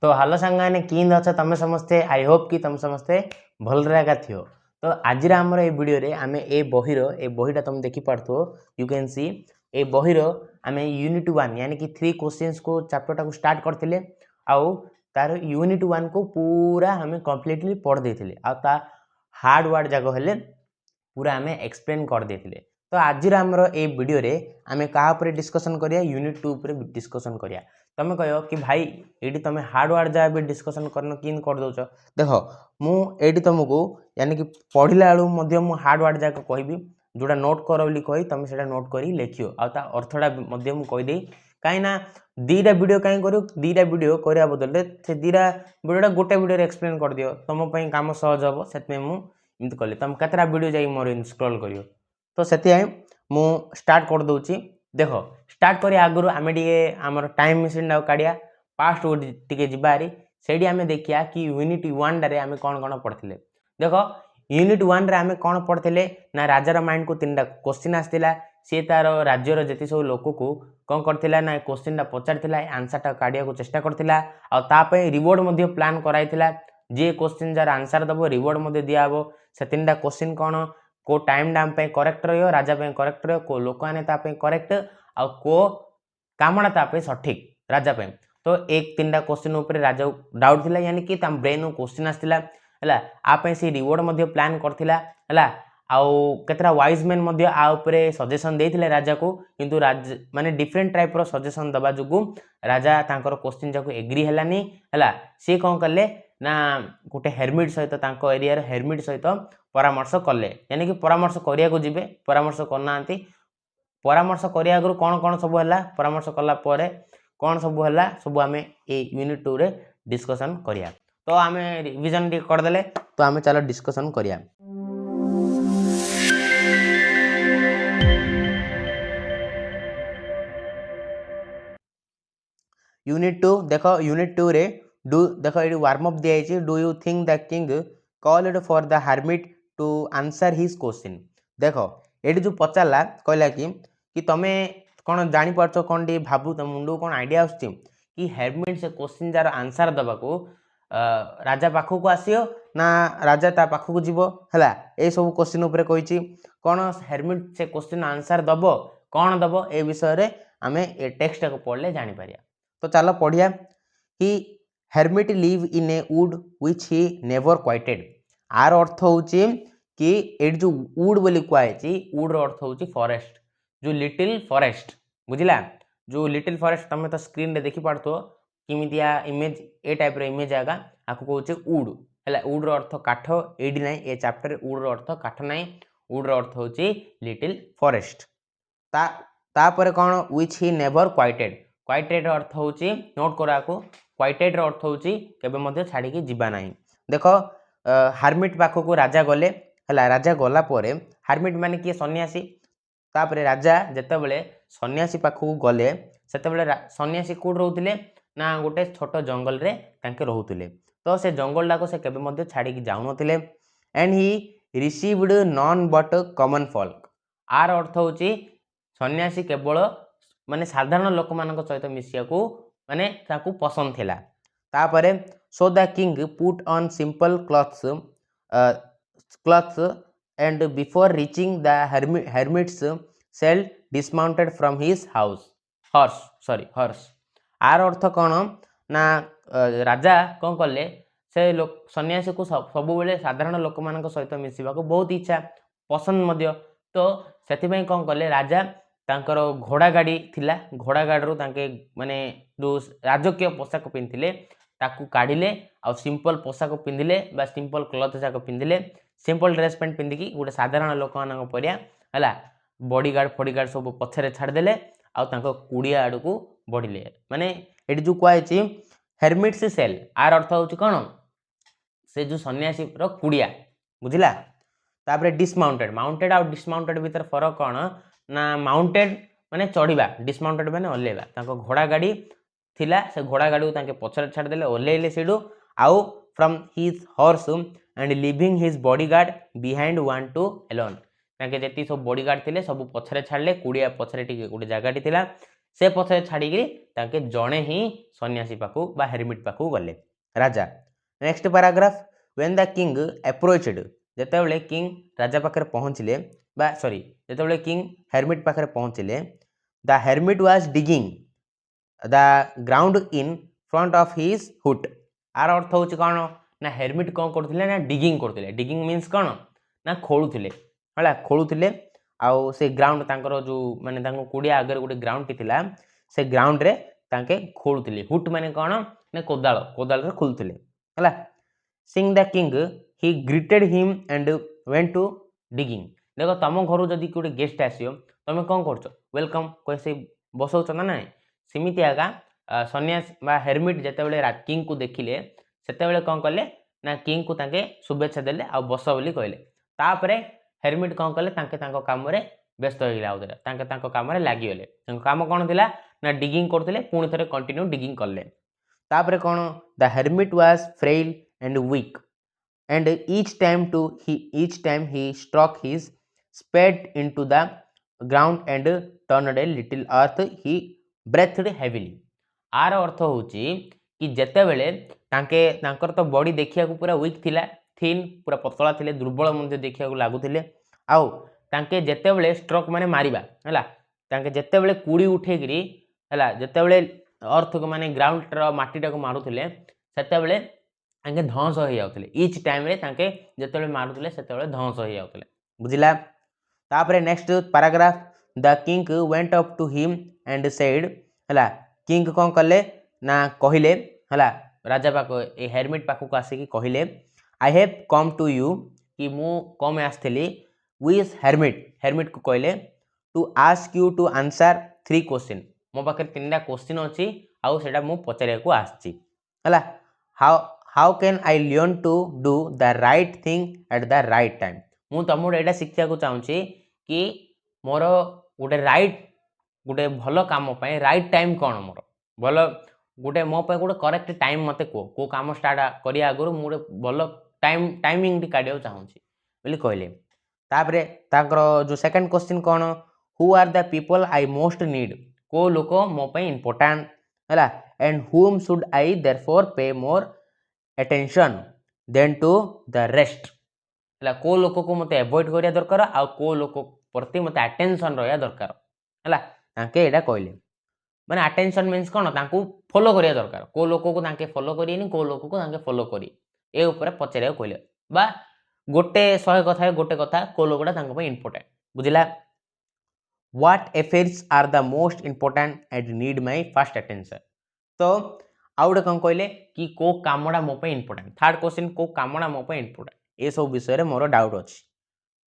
तो हालो सांगाने किंद अच्छा तमे समस्ते आई होप कि तुम समस्ते भल रहा थियो। तो आज आमर ए वीडियो रे आमे ए बहीटा तुम देखि पारथो यू कैन सी ए बहीर आमे यूनिट 1 यानी कि 3 क्वेश्चंस को चैप्टर टा को स्टार्ट करथिले आउ तार यूनिट 1 को पूरा हमें कंप्लीटली पढ़ देथिले आ ता हार्ड वर्ड जाको हेले पूरा हमें एक्सप्लेन कर देथिले। तो आज आमर ए वीडियो रे आमे कहा पर डिस्कशन करिया यूनिट 2 पर डिस्कशन करिया। तमे कहो कि भाई ये तुम हार्ड वर्ड जहाँ भी डिस्कसन करन किन कर दौच देख मुझे तुमको यानी कि पढ़ला बेलू मु हार्ड वर्ड जाक कहबी जोटा नोट कर बोली कही तुम से नोट कर लिखियो आता अर्थटा कहीदे कहीं दीटा वीडियो कहीं कर दीटा वीडियो करने बदले से दीटा वीडियोटा गोटे वीडियो एक्सप्लेन कर दियो तुम काम सहज हम से मुझे कली तुम केतटा वीडियो जाए मोर स्क्रॉल करियो। तो से मु स्टार्ट कर दूची देख स्टार्ट करिया आगु आमे आमर टाइम मशीन काढ़िया पास्ट को टिके जिबारी सेडी आमे देखिया कि यूनिट 1 रे आमे कोन कोन पढ़थिले। देखो यूनिट 1 रे आमे कोन पढ़थिले ना राजार माइंड को तीनटा क्वेश्चन आस्तिला सी तार राज्यर जति सब लोक को कोन करथिला ना क्वेश्चनटा पचारथिला आंसरटा काढिया को चेष्टा करथिला आ ता पे रिवॉर्ड मध्ये प्लान कराइथिला जे क्वेश्चन जार आंसर दबो रिवॉर्ड मध्ये दिया हबो से तीनटा क्वेश्चन कोन को टाइम डाम पे करेक्ट रहियो राजा पे करेक्ट रहियो को लोक आने ता पे करेक्ट आ को कामना ता पे सठिक राजा पे। तो एक तीनटा क्वेश्चन ऊपर राजा डाउट थिला यानी कि तम ब्रेन को क्वेश्चन आस्तिला हला आ पे से रिवॉर्ड मध्ये प्लान करथिला हला आउ केतरा वाइज मैन मध्ये आ ऊपर सजेशन देथिले राजा को किंतु राज माने डिफरेंट टाइप रो सजेशन दबा जुगु राजा तांकर क्वेश्चन जाको एग्री हलानी हला से कोन करले ना गोटे हेरमिट सहित तांको एरिया रे हेरमिट सहित परामर्श कले यानी कि परामर्श करिया को जिबे परामर्श करनांती परामर्श करिया आगु कोन कोन सब हला परामर्श कला परे कोन सब हला सब आमे ए यूनिट 2 रे डिस्कशन करिया। तो आमे रिवीजन कर देले तो आमे चलो डिस्कशन करिया। यूनिट 2 देखो यूनिट 2 रे डू देखो ये वार्म अप दिया है do you think the king called for the hermit to answer his question. देखो ये जो पचारा कहला कि तमे कौन जानी पारछ कौन टी भाबू तुम मुंडू कौन आइडिया आसछि कि हेरमिट से क्वेश्चन जार आंसर दबा को राजा पाखु को आसियो ना राजा ता पाखु को जीवो हला ए सब क्वेश्चन ऊपर कहिछि कौन हेरमिट से क्वेश्चन आंसर दबो कौन दबो ए विषय रे आमे ए टेक्स्ट को पढ़ले जानि पारिया। तो चलो पढ़िया कि hermit live in a wood which he never quitted आर अर्थ होची कि एट जो वुड बोली कहछि वुड रो अर्थ होची फॉरेस्ट जो लिटिल फॉरेस्ट बुझिला जो लिटिल फॉरेस्ट तमे तो स्क्रीन रे देखि पारथो किमितिया image A type row image आगा आको कहउचे वुड हला वुड रो अर्थ काठ एडी नै ए चैप्टर वुड रो अर्थ काठ नै वुड रो अर्थ होची लिटिल फॉरेस्ट ता परे कोन व्हिच ही नेवर क्वाइटेड क्वाइटेड अर्थ होची नोट करा को क्वाइटेड रो अर्थ होची केबे मध्ये छाडी के जिबा नाही। देखो हार्मिट पाखो को राजा गले हला राजा गला परे हार्मिट माने कि सन्यासी तापरे राजा जते बेले सन्यासी पाखो को गले सेते बेले सन्यासी कोड रहउतिले ना गोटे छोट जंगल रे तांके रहउतिले। तो से जंगल डाको से केबे मध्ये छाडी के जाउ नथिले and he received none but common folk आर अर्थ होची सन्यासी केवल माने साधारण लोक मानक सहित मिसिया को माने ताकू पसंद थिला। तापरे so the king put on simple clothes and before reaching the hermit's cell dismounted from his horse आर अर्थ कौन ना राजा कौन कले से लोक सन्यासी को सब बेले साधारण लोक मानक सहित मिसिबा को बहुत इच्छा पसंद मध्य। तो सेति कौन कले राजा तांकर घोड़ा गाड़ी थिला घोड़ा गाड़ी रो तांके माने जो राजकीय पोशाक पिंधिले ताकू काढिले आ सिंपल पोशाक पिंधिले बा सिंपल क्लॉथ जाक पिंधिले सिंपल ड्रेस पैंट पिंधिकी गोटे साधारण लोक मानक परिया हला बॉडीगार्ड सब पछरे छाड़ देले आ तांको कुड़िया आड़ को बढ़िले माने एटी जो कहछि हेरमिट्स सेल आर अर्थ होछि कोन से जो सन्यासी रो कुड़िया बुझिला। तापरे डिसमाउंटेड माउंटेड आ डिसमाउंटेड भीतर फरक कोन ना माउंटेड माने चढ़ीबा डिसमाउंटेड माने ओलेबा तांको घोड़ा गाड़ी थिला से घोड़ा गाड़ी को तांके पछरे छाड़ देले ओलेइले सेडू आउ from his horse and living his bodyguard behind one to alone तांके जेती सब बॉडीगार्ड थिले सब पछरे छाड़ले कुड़िया पछरे टिके गोटे जगाटी थिला से पछे छाड़ी ताके जड़े ही सन्यासी पाखु बा हेरमिट पाखु गले राजा। Next paragraph when the king approached जेतेबेले किंग राजा पाखे पहुँचले बा सॉरी जेतेबेले किंग हेरमिट पाखे पहुँचले the hermit was digging the ground in front of his hut. आर अर्थ हूँ कौन ना हेरमिट कौन करते ना डिगिंग करते। डिगिंग मीन्स कौन ना खोलुले है खोलुले आउ से ग्राउंड तांकर जो माने कुड़िया आगे गोटे ग्राउंड टी थिला से ग्राउंड रे तांके खोलुले। हुट माने कौन ना कोदाल कोदाल रे खोलुले है। Seeing the king he greeted him and went to digging. देखो तुम घर जदि गोटे गेस्ट आसियो तुम कौन कर वेलकम कह से बसौच ना ना सेमती आगा सन्यास बा हेरमिट जेतेबेले किंग को देखिले सेतेबेले कौन कले ना किंग को तांके शुभेच्छा देले आ बस बोली कहले। तापरे हेरमिट कौन कले तांके तांको काम रे व्यस्त हो गला आउदरे तांके तांको काम रे लागि गले। तांको काम कोन थिला ना डिगिंग करथिले पुणी थरे कंटिन्यू डिगिंग करले। तापरे कोन the hermit was frail and weak and each time he struck his spade into the ground and turned a little earth he breathed heavily। आर अर्थ होची कि जेतेबेले तांके तांकर तो बॉडी देखिया को पूरा वीक थिला थिन पूरा पतला थिले दुर्बल मध्ये देखिया को लागुथिले आउ तांके जेतेबेले स्ट्रोक माने मारिबा हला तांके जेतेबेले कुड़ी उठेगिरी हला जेतेबेले अर्थ को माने ग्राउंड रो माटीटा को मारुथिले सेतेबेले तांके ध्वंस हो जाउथिले। ईच टाइम रे तांके जेतेबेले मारुथिले सेतेबेले ध्वंस हो जाउथिले बुझिला। तापरे next paragraph the king went up to him and said हला किंग कौन कले ना कहले हला राजा पाख ए हेरमिट पाख को आसिकी कहले I have come to you कि मु कम आसली विथ हेरमिट हेरमिट को कहले to ask you to answer 3 question मो पाखे 3टा क्वेश्चन अच्छी आउ सेटा मु पचारिया को आछि हला how can I learn to do the right thing at the right time. मु तुमको एटा शिक्षा को चाहूँगी कि मोर गोटे राइट गोटे भल काम राइट टाइम कौन मोर भल गोटे मो गोटे करेक्ट टाइम मत को काम स्टार्ट करिया आगु मुझे भल टाइमिंग काढ़ चाहूँगी बोली कहले। तापरे ताकर जो सेकंड क्वेश्चन कौन who are the people I most need को लोक मो इम्पोर्टाट है एंड हुम should I therefore pay more attention than to the rest है को लोक को मत एवॉइड करिया दरकार आ को लोक प्रति मत अटेंशन रहा दरकार है तांके एटा कहले माने अटेंशन मीन्स कौन तांको फॉलो करिया दरकार को लोक को तांके फॉलो करियनि को लोक को तांके फॉलो करी ए ऊपर पचारिया कहले बा गोटे 100 कथा गोटे कथा को लोकटा तांको पे इंपोर्टेंट बुझिला। What affairs are the most important and need my fast attention. तो आउ गोटे कौन कहले कि को कामड़ा मो पे इंपोर्टेंट। थर्ड क्वेश्चन को कामड़ा मो पे इंपोर्टेंट ए सब विषय रे मोर डाउट अछि।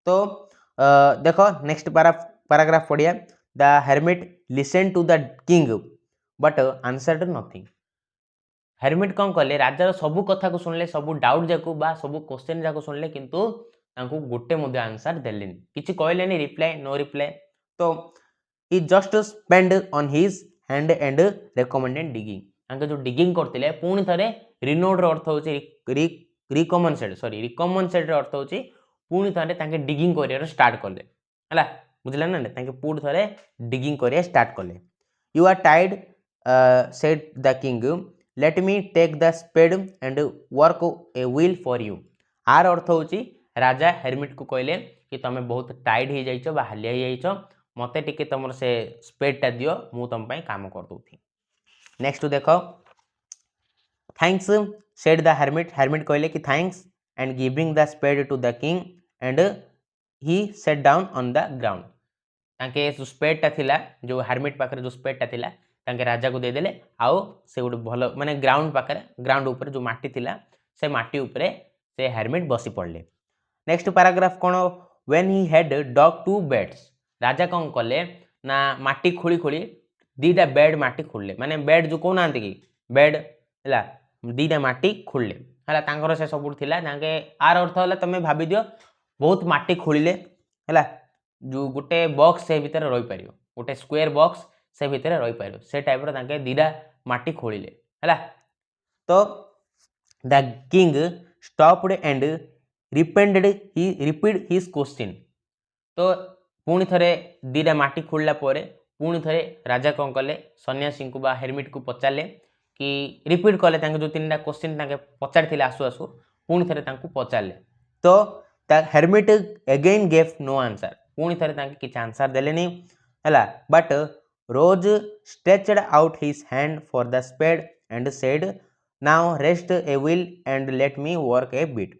तो देखो नेक्स्ट पैराग्राफ पढ़िया the hermit listen to the king but answered nothing. Hermit कौन कले राजार सबू कथा को सुनले सबू डाउट जाकू बा सबू क्वेश्चन जाकू सुनले किंतु तांको गोटे मध्ये आंसर देलेनी किछि कहलेनी रिप्लाई नो रिप्लाई। तो he just spend on his hand and recommended digging तांके जो डिगिंग करथिले पुणी थरे रिनोड रो अर्थ होची रिकमेंडेड सॉरी रिकमेंडेड रो अर्थ होची पुणी थरे तांके डिगिंग करियर स्टार्ट करले हला बुझला ना तांके पुणी थरे डिगिंग करिया स्टार्ट करले। You are tired said the king let me take the spade and work a while for you. आर अर्थ होची राजा हेरमिट को कहले कि तमे बहुत टायर्ड हो जाइछो बा हालिया हो जाइछो मते टिके तमर से स्पेडटा दियो मु तम पई काम कर दोथि। नेक्स्ट देखो thanks said the hermit hermit कहले कि thanks and giving the spade to the king and he sat down on the ground. तांके जो स्पेडटा थिला जो हेरमिट पाखरे जो स्पेडटा थिला तांके राजा को दे देले आउ से गोटे भल माने ग्राउंड पाखरे ग्राउंड ऊपर जो माटी थिला से माटी ऊपर से हेरमिट बसी पड़ले। नेक्स्ट पैराग्राफ कोन when he had dug 2 beds राजा कौन कले ना माटी खोली खोली 2टा बेड माटी खोलले माने बेड जो को नांती कि बेड हला 2टा माटी खोलले हला तांकर से सब थिला तांके आर अर्थ हला तमे भाबी दियो बहुत माटी खोलिले हला जो गोटे बॉक्स से भीतर रही पारियो गोटे स्क्वायर बॉक्स से भीतर रही पारियो से टाइप रो तांके 2टा माटी खोलिले हला। तो the king stopped and repeat his question. तो पुणी थरे 2टा माटी खोलला परे पुणी थे राजा कौन कले सन्यासी को बा हेरमिट को पचारे कि रिपीट कले जो तीन क्वेश्चन पचारि आसु आसु पुणी थे पचारे तो hermit again gave no answer पुणी थे किसी आंसर देलेनी है but rose stretched out his hand for the spade and said now rest a while and let me work a bit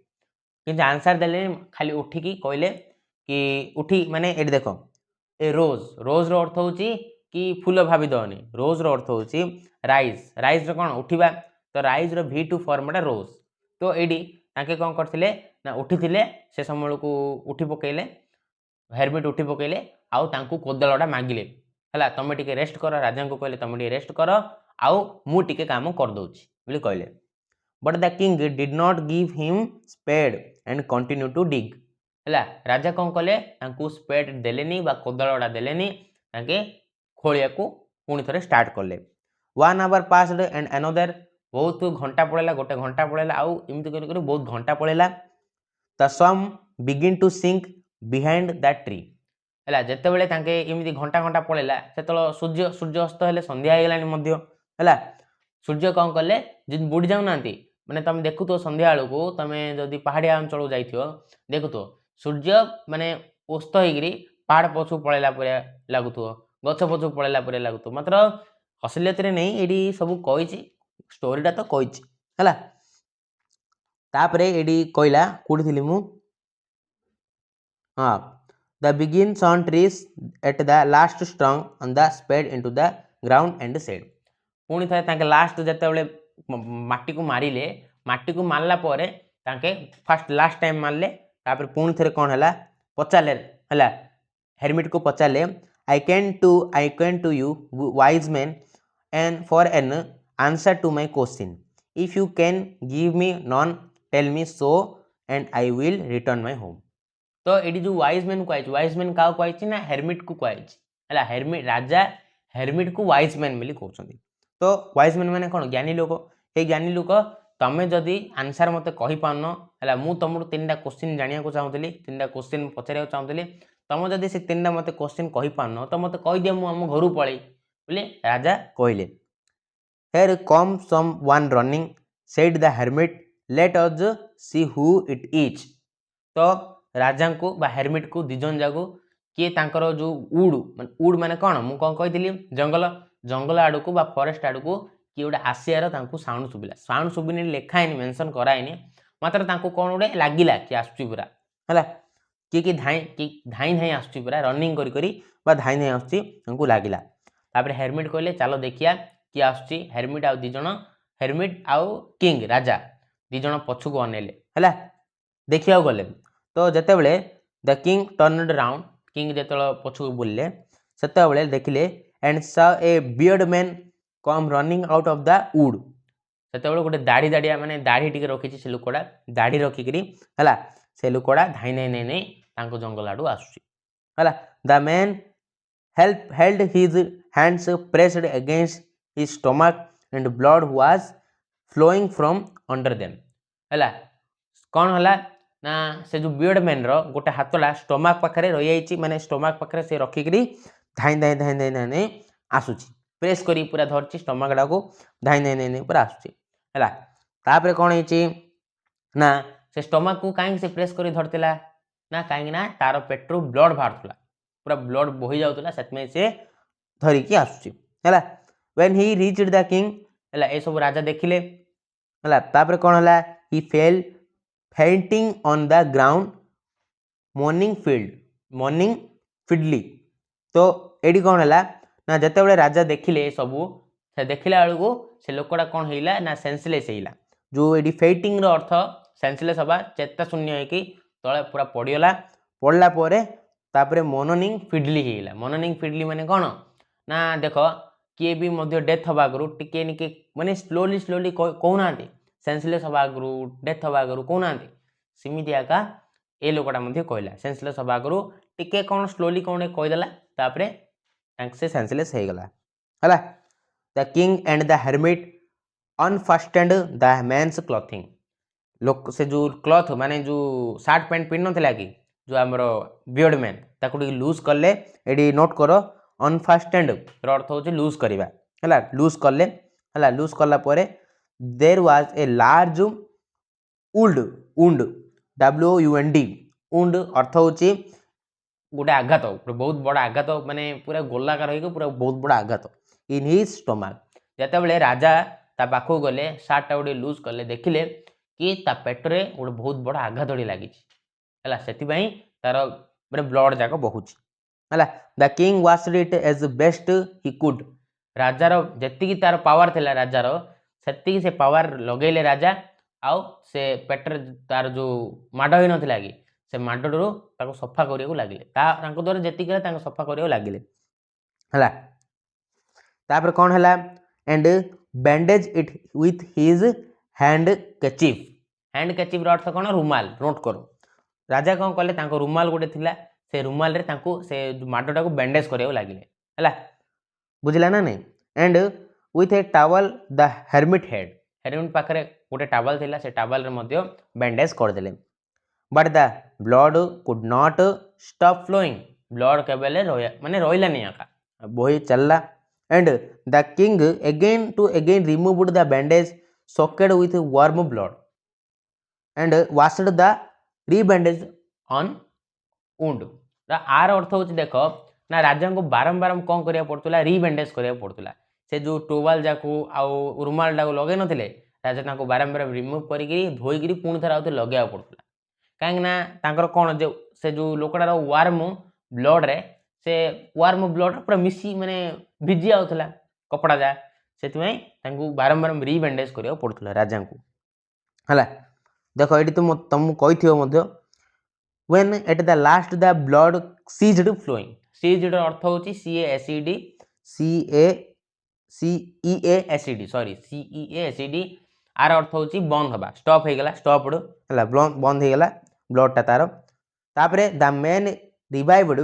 कि आंसर देले खाली उठिकी कहले कि उठी माने ये देख ए रोज रोज रो अर्थ होची कि फूल भाभी दनी रोज रो अर्थ होची राइज राइज रो कौन उठिबा तो राइज रो V2 फॉर्मटा रोज तो एडी ताके कौन करथिले ना उठिथिले से समय को उठी पकेले हेरमिट उठी पकेले आउ तांकू कोदलटा मागिले हला तमे टिके रेस्ट कर राजा को कहले तमे टिके रेस्ट कर आउ मु टिके काम कर दोची बोली कहले but the king did not give him spade and continue to dig है राजा कौन कले स्पेड देलेनी बा कोदलटा देलेनी ताके खोलिया को पुणी थे स्टार्ट कले 1 आवर पास्ड एंड अनदर बहुत घंटा पड़ेगा गोटे घंटा पड़ेगा आउ एमती कर बहुत घंटा पड़ेगा the sun begin to sink behind that tree है जिते बड़े एमती घंटा घंटा पड़ेगा से सूर्य सूर्यास्त हेले संध्या हो गला सूर्य कौन कले जिन बुड़ी जाऊना माने तुम देखु तो संध्या बेलू तुम जदि पहाड़िया अंचल जाइथियो देखु तो सूर्य माने उस्त होगी पहाड़ पछू पड़ेला लगुथो गछ पछू पड़ेला लगुथो मात्र असलियत नहीं ये सब कही स्टोरीटा तो कही है तापरे ये कहला कौटी थी मु हाँ the begin sun trees at the last stuck on the spade into the ground and said पुणी थे लास्ट जिते माटी को मारिले माटी को मारला परे ताके फर्स्ट लास्ट टाइम मारले तापर पुणी थे कौन है पचारे है हेरमिट को पचारे I came to you wise man and for an answer to my question if you can give me none tell me so and I will return my home तो ये जो वाइज मैन कहुई wise man क्या कहुई ना hermit को कहुई है हेरमिट राजा हेरमिट को वाइज मैन बोली कहते तो वाइज मैन मैंने कौन ज्ञानी लोक ये ज्ञानी लोक तमें जदि आंसर मत कही पारन है मुझे तुमको 3टा क्वेश्चन जाना चाहूली 3टा क्वेश्चन पचार चाहूली तुम जदि से 3टा मत क्वेश्चन कही पारन तो मत कहीदि मुझे घर पलि बोले राजा कहले here come someone running said the hermit let us see who it is तो राजा को बा हेरमिट को दिजन जागो किए तांकर जो उड़ माने कौन मुझे कौन कही जंगल जंगल आड़ को बा फॉरेस्ट आड़ को किए गोटे आसियार साउंड शुभिला साउंड शुभिनी लिखाएनि मेंशन कराएनि मात्र कौन गोटे लगिला कि आसुची पूरा है किए धाई धाई आसुची पूरा रनिंग करी धाई धाई आसुची लगिला तापर हेरमिट कहले चलो देखिया किए आसुची हेरमिट आउ दिजन हेरमिट आउ किंग राजा दिजन पछुक अनेले है देखिया गले तो जिते बड़े the king turned round king जो पछुक बुलले से देखिले and saw a beard man come running out of the wood से गोटे दाढ़ी दाढ़िया माने दाढ़ी टिके रखी से लोकड़ा दाढ़ी रखिकी है से लोकड़ा धाई नहीं नहीं नहीं जंगल आड़ू आसुची है the man held his hands pressed against his stomach and blood was flowing from under them है कौन है ना से जो बियर्ड मैन रो गोटे हाथला स्टमक पाखे रही माने स्टमक पाखे से रखिकी धाई धाई धाई धाई धाई आसुची प्रेस करी पूरा धरची स्टमक डाक धाई धाई धाई धाई पूरा आसुची है तापर कौन है ना से स्टमक को कहीं से प्रेस करी धरला ना कहीं ना तार पेट्रो ब्लड बाहर पूरा ब्लड बोही जाऊला से धरिकी आसुची है when he reached the king है ये सब राजा देखिले है तापर कौन है he fell fainting on the ground moaning feebly तो ये कौन है ना जिते बड़े राजा देखिले सबू से देखला बेलू से लोकटा कौन होइला ना सेंसलेस होइला जो ये फेटिंग अर्थ सेंसलेस हवा चेता शून्य होगी तले पूरा पड़गला पड़ला तापरे मॉर्निंग फिडली होइला मॉर्निंग फिडली माने कौन ना देख किए भी डेथ हवा आगु टिके निके माने स्लोली स्लोली कहूना सेंसलेस हवा आगु डेथ हवा आगु कहूना सेमती आका ए लोकटा कहला सेंसलेस हवा आगु टिके कौन स्लोली कौन कहीदेला तापरे से सेंसलेस हो गला है the king and the hermit unfastened the man's clothing लोक से जो क्लॉथ माने जो सार्ट पैंट पिन नथिला कि जो आमर बियर्ड मैन ताकू लूज कले एडी नोट कर अनफास्टेंड अर्थ हो लूज करवा है लूज कले है लूज कला there was a large wound wound WUND wound अर्थ हो गोटे आघात बहुत बड़ आघात माने पूरा गोलाकार हो पूरा बहुत बड़ आघात इन हिज स्टोमाक जिते राजा ता पाखक गले सार्टा गोटे लूज कले देखिले कि ता पेटरे गोटे बहुत बड़ आघात लगी है तार माने ब्लड जाक बहुची है the king washed it as best he could राजार जी तार पावर थिला राजार से पावर लगेले राजा आउ से पेटर तार जो माड़ हो नाला कि से माडरू सफा करने लगे द्वारा जी सफा करने लगे है कौन है and bandage it with his handkerchief अर्थ कौन रुमाल नोट करो राजा कौन कले रुमाल गोटे थिला से रुमाल रे से माडटा को बैंडेज करने लगे है बुझला ना नहीं and with a towel the hermit पाखे गोटे टावल थिला से टावल रे बैंडेज करदे but the blood could not stop flowing blood केवल माने रहिला नहीं आका बोही चलला and the king again to again removed the bandage soaked with warm blood and washed the rebandage on wound आर अर्थ हो देख ना राजा को बारंबार कौन करिया पड़तला रीबैंडेज करिया पड़तला से जो टोवाल जाकू आउ रुमाल डाकू लगे नथिले राजा को बारंबार रिमूव करिक धोईकी पुणी थर आउ लगे पड़तला कहीं कौन जो से जो लोकटार वार्म ब्लड रे से वार्म ब्लड पूरा मिसी माने भिजी आउथला कपड़ा जा से बारंबार रीबैंडेज करिया पड़तला राजा को है देख ये तुमको कही when at the last the blood ceased flowing ceased अर्थ हो CEACED सॉरी CEACD आर अर्थ हो बंद हवा स्टॉप हो गला स्टॉप्ड है बंद हो गला ब्लडटा तार the man revived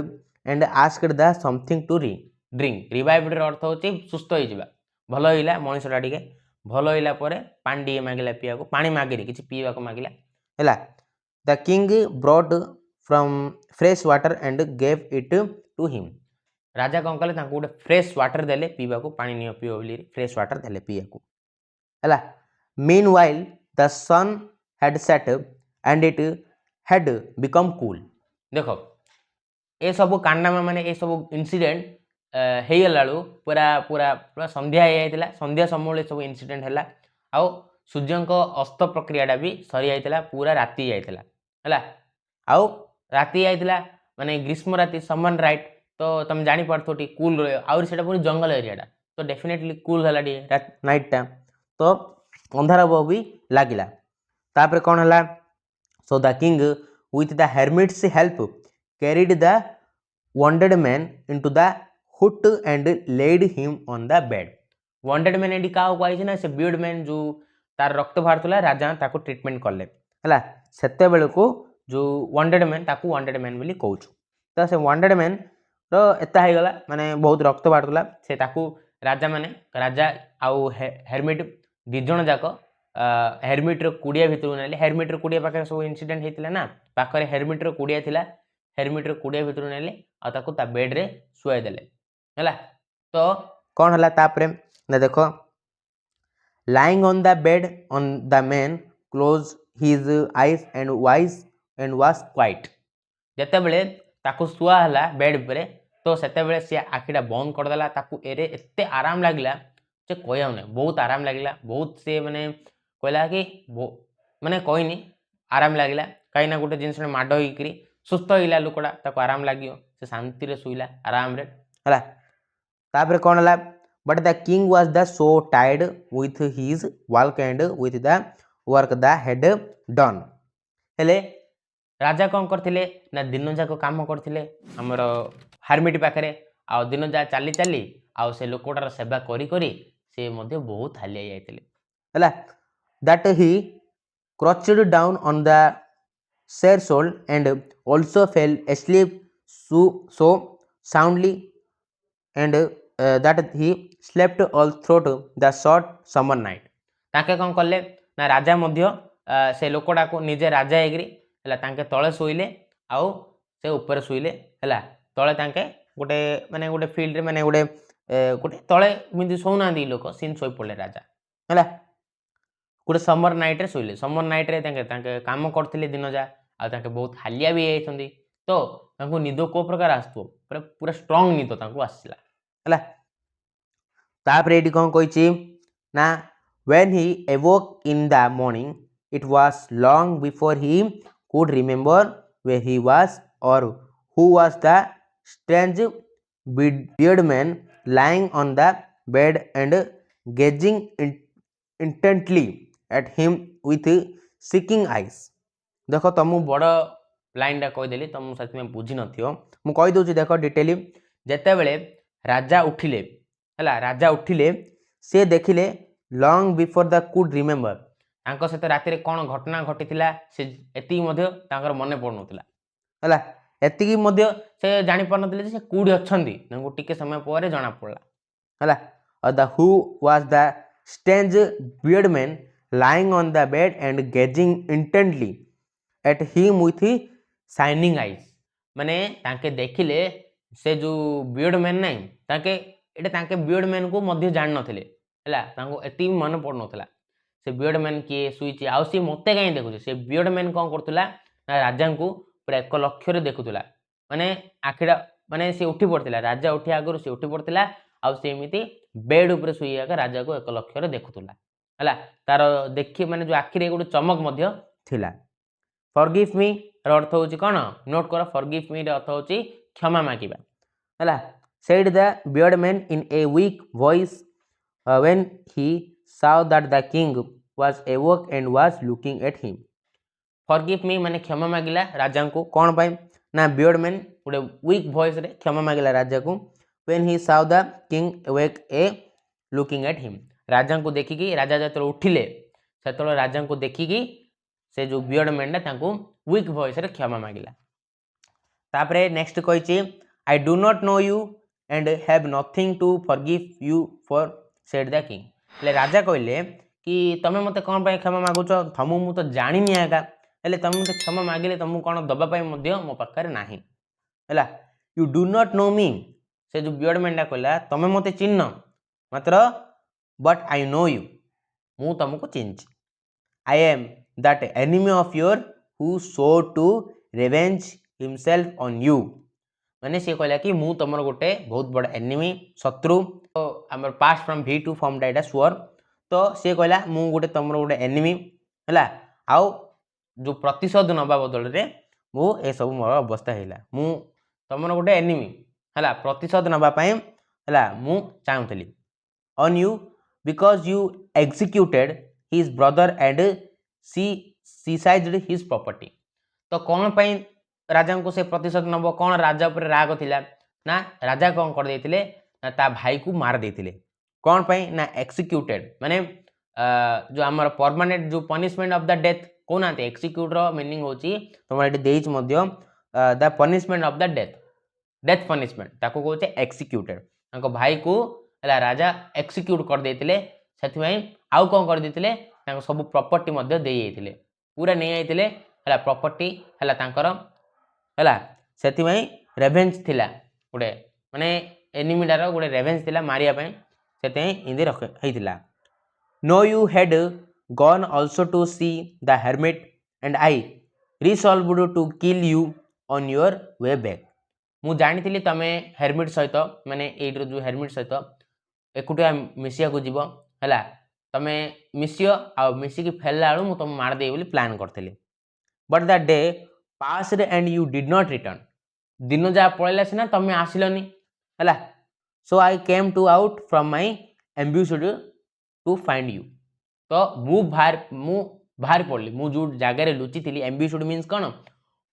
and asked the something to drink revived अर्थ हो सुस्थ हो भल होइला मनीषटा टिके भल होइला परे पानी टिके मागिला पीवा को पानी मागिनी किछि पीवा को मागिला है the king brought from fresh water and gave it to him राजा कौन कले गोटे फ्रेश वाटर देले पीवा को पानी नियो पियो बोली फ्रेश वाटर देले पीवा को है meanwhile the sun had set and it had become cool देखो ये सब कांडामा माने ये सब इंसिडेंट हो गला पूरा पूरा पूरा संध्या हो संध्या समय सब इंसिडेंट है आउ सूर्य अस्त प्रक्रियाटा भी सरी जाइला पूरा राति जाइला है आउ राति जाइला माने ग्रीष्म राति समन राइट तो तुम जानी पारथो टी कूल रहे आउर सेटा पूरी जंगल एरियाटा तो डेफिनेटली कूल हला टी नाइटटा तो अंधार भी लागिला तापर कौन है so the king with the hermit's help carried the wounded man into the hut and laid him on the bed wounded man एडी का कही ना से बीड मैन जो तार रक्त बाहर राजा ताको ट्रीटमेंट कले है सेते बेल को जो वॉन्डेड मैन ताको वॉन्डेड मैन बोली कहूँ तो से वॉन्डेड मैन रो एता हो गला माने बहुत रक्त बाहर से ताको राजा माने राजा आउ हेरमिट दिजण जाक हेरमिट्र कुड़िया भितर ना हेरमिट्र कुड़िया पाखे सब इनसीडेंट होता ना पाखे हेरमिट्र कुड़िया थिला हेरमिट्र कुड़िया भितर ना आको ता बेड रे शुआई देले है तो कौन है तापर ना देख lying on the bed on the man close his eyes and was quite जिते बड़े ताकू शुआ है बेड पर तो सेते सी आखिटा बंद करदेला ताकू एरे एते आराम लगला से कहना ना बहुत आराम लगला बहुत से माने कहला कि माने कहनी आराम लगला कहीं गोटे जिनस माड़ होकर सुस्थ होगा लोकटा ताको आराम लगे से शांति शुला आराम रे है तापर कौन है but the king was the so tired with his work and with the work the head done हेले राजा कौन करथिले ना दिन जाक काम करथिले हमर हारमिट पाखरे आ दिन जा चली चली आ से लोकटार सेवा करी करी से मध्य बहुत हालिया जाइतिले हला that he crouched down on the threshold and also fell asleep so soundly and that he slept all through the short summer night ताके कौन कले ना राजा मध्य से लोकटा को निजे राजा होकर है तले शोइले आउ से ऊपर शोइले है तले तांके गोटे माने गोटे फील्ड रे माने गोटे गोटे तले मिंदी सोना दी लोक सिन सोई पड़ले राजा हैला गोटे समर नाइट रे सोइले समर नाइट रे तांके काम करथिले दिन जा आ तांके बहुत हालिया भी आइछंदी तो तांको निद को प्रकार आस्तो पूरा पूरा स्ट्रांग निद तांको आसीला हैला तापरे एडी कोन कहिछि ना when he awoke in the morning it was long before he could remember where he was or who was the strange bearded man lying on the bed and gazing intently at him with seeking eyes देख तुम बड़ line टा कहीदेली तुम से बुझी नथियो मु कहि दउछि देख डिटेली जेते बेले राजा उठिले हला राजा उठिले से देखिले long before the could remember तांको सहित राति रे कोन घटना घटिथिला से एति मध्ये तांकर मने पडनुथिला हला एति मध्ये से जानि परनथिले से कुडी अछंती तांको टिके समय परे जाना पड़ला हला the who was the strange beard man lying on the bed and gazing intently at him with shining eyes माने तांके देखिले से जो बियर्ड मैन नहीं तांके एटा तांके बियर्ड मैन को मध्ये जान नथिले हला तांको एति मन पड़ नथिला से बियर्ड मैन के सुइची आउ से मते काई देखुचे से बियर्ड मैन कोन करथुला ना राजा को पूरा एक लक्ष्य रे देखुथुला माने आखिडा माने से उठी पड़थिला राजा उठी आगरु से उठी पड़थिला आउ से एमिति बेड ऊपर सुइया का राजा को एक लक्ष्य रे देखुथुला हला तार देखि माने जो आखि रे गुड चमक मध्ये थिला फॉरगिव मी र अर्थ होची कोन नोट करो फॉरगिव मी रे अर्थ होची क्षमा मागिबा हला said the beard man in a week voice when he saw that the king was awoke and was looking at him forgive me माने क्षमा मागिला राजा को कोन पाई ना बियर्ड मैन गुडे वीक वॉइस रे क्षमा मागिला राजा को when he saw the king awake a looking at him राजा को देखिकी राजा जत उठिले सेतलो राजा को देखिकी से जो बियर्ड मैन ता तांको वीक वॉइस रे क्षमा मागिला तापरे नेक्स्ट कहिछि I do not know you and have nothing to forgive you for said the king ले राजा कहले कि तमे मते कोन पय क्षमा मागुछ थमु मु तो जानि नि आगा ले तमे मते क्षमा मागिले तमु कोन दबा पय मध्य मो पाखरे नाही हला यू डू नॉट नो मी से जो बियर्ड मैन ता कहला तमे मते चिन्ह मात्र बट आई नो यू मु तुमको चिन्ह I am that enemy of your who swore to revenge himself on you माने से कहला कि मु तमर गोटे बहुत बड़ा एनिमी शत्रु तो हमर पास फ्रॉम v टू फॉर्म डाटा स्वर तो से कहला मु गोटे तमर गोटे एनिमी हला आउ जो प्रतिशोध नबा बदल रे मु ए सब मोर अवस्था हैला मु तमर गोटे एनिमी हला प्रतिशोध नबा पई हला मु चाहउतली on you because you executed his brother and seized his property तो कौन पई राजा को से प्रतिशोध नबो कौन राजा ऊपर राग थिला ना राजा कौन कर देथिले ना ता भाई को मार देथिले कौन पई ना एक्सिक्यूटेड माने जो हमर परमानेंट जो पनिशमेंट ऑफ द डेथ कोना ते एक्सिक्यूट रो मीनिंग होची तमरा एटी देइच मध्य the punishment of the death punishment ताको कहउचे एक्सिक्यूटेड ताको भाई को हला राजा एक्सिक्यूट कर देथिले सेथि आउ कोन कर देथिले ताको सब प्रॉपर्टी मध्ये देई आइथिले पूरा नै आइथिले हला प्रॉपर्टी हला तांकर हला सेथि रेवेंज थिला गुडे माने एनिमी डारो गुडे रेवेंज थिला मारिया पय सेथि इंदी रख हेतिला know you had gone also to see the hermit and I resolved to kill you on your way back मु जानि थिली तमे हर्मिट सहित माने एइटर जो हर्मिट सहित एकुटिया मिसिया को जीव हला तमे मिसियो आ मिसी की फेलला आलु मु तुम मार दे बोली प्लान करथले but the day passed and you did not return दिन जा पळैला सिना तमे आसिलनी हला so I came to out from my ambition to find you तो मु बाहर पड़ली मु जो जगह रे लुचि थिली एम्बिशन मींस कोन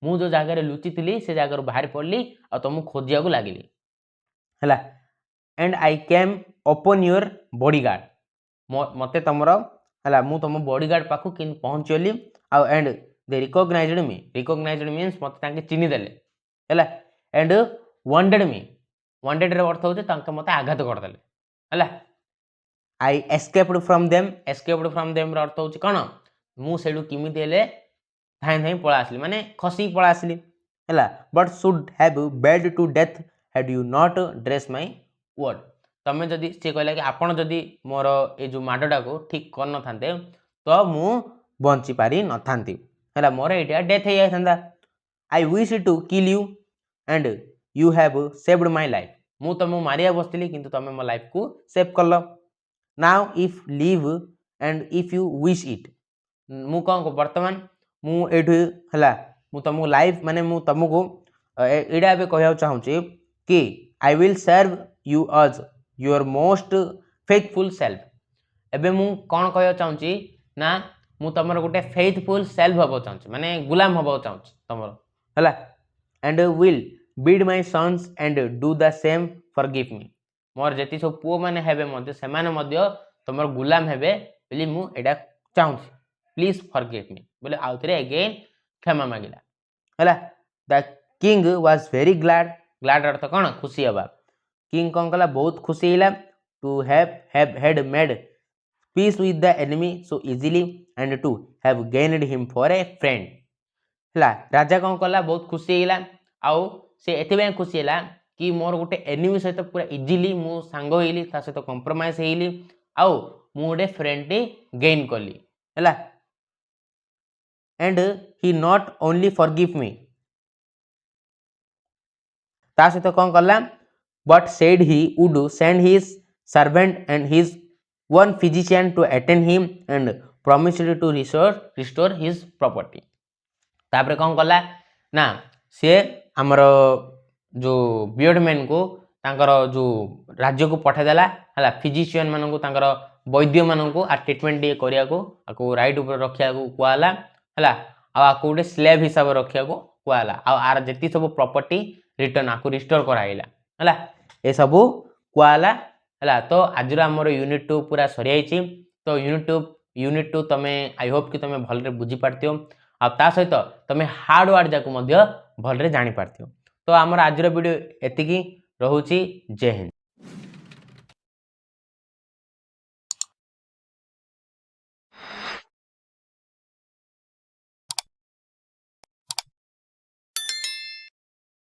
मु जो जगह रे लुचि थिली से जगह रो बाहर पड़ली आ तुम खोजिया को लागिली हला and I came open your bodyguard मते तमरो हला मु तुम बॉडीगार्ड पाखु किन पहुंचली आ एंड दे रिकॉग्नाइज्ड मींस मते तांके चिन्हि देले हला एंड वांटेड रे अर्थ होचे तांके मते आघात कर देले हला आई एस्केप्ड फ्रॉम देम रे अर्थ होचे कोन मु सेडु किमि देले थाई थाई पळा आसली माने खसी पळा आसली हला but should have bled to death had you not dress my word तमें जदि सी कहला कि आपण जदि मोर ए जो माडटा को ठीक कर न थांते तो मु बंची पारी न थांती हैला मोर एटा डेथ हे जायथांदा I wish to kill you and you have saved my life मु तुमको मारिया बसली किंतु तुम मो लाइफ को सेव कल now if leave and if you wish it मु कौन को वर्तमान मु एठु हला मु तुमको लाइफ माने मु तुमको एडा बे कहया चाहूची कि I will serve you as your most faithful self एबे मु कौन कहया चाहूची ना मु तमर गोटे फेथफुल सेल्फ हबो चाहूची माने गुलाम हबो चाहूची तमर हला and will bid my sons and do the same forgive me मोर जेती सब पुओ माने हेबे मध्य से माने मध्य तमर गुलाम हेबे बोली मु एडा चाहूची प्लीज फॉरगिव मी बोले आउथरे अगेन क्षमा मागिला हला the king was very glad glad अर्थ कोन खुशी हबा किंग कोन कला बहुत खुशी हिला to have had made peace with the enemy so easily and to have gained him for a friend हला राजा कोन कला बहुत खुशी हिला आउ से एथिबे खुशी हिला कि मोर गोटे एनिमी सहित पूरा इजीली मु सांग होइली ता सहित कंप्रोमाइज हेइली आउ मु गोटे फ्रेंड टी गेन कली हला and he not only forgive me ता सहित कौन कला but said he would send his servant and his own physician to attend him and promised to restore his property तापर कौन कला ना से हमर जो बियर्डमैन को तांकर जो राज्य को पठाइदेला हला फिजिशियन मान को तांकर वैद्य मान को आ ट्रीटमेंट टे करिया को राइट ऊपर रखिया को कुआला हला आ को गोटे स्लेव हिसाब रखिया को कुआला आ आर जेती सब प्रॉपर्टी रिटर्न आको रिस्टोर कराइला हला ए सब कुआला हला तो आज आमर यूनिट 2 पूरा सरी आइछि तो यूनिट 2 तमे आई होप कि तमे भलरे बुझी पारतियो आ ता सहित तमे हार्ड वर्ड जाको मध्य भलरे जानि पारतियो तो आमर आज वीडियो एतिकी रहूची जय हिंद।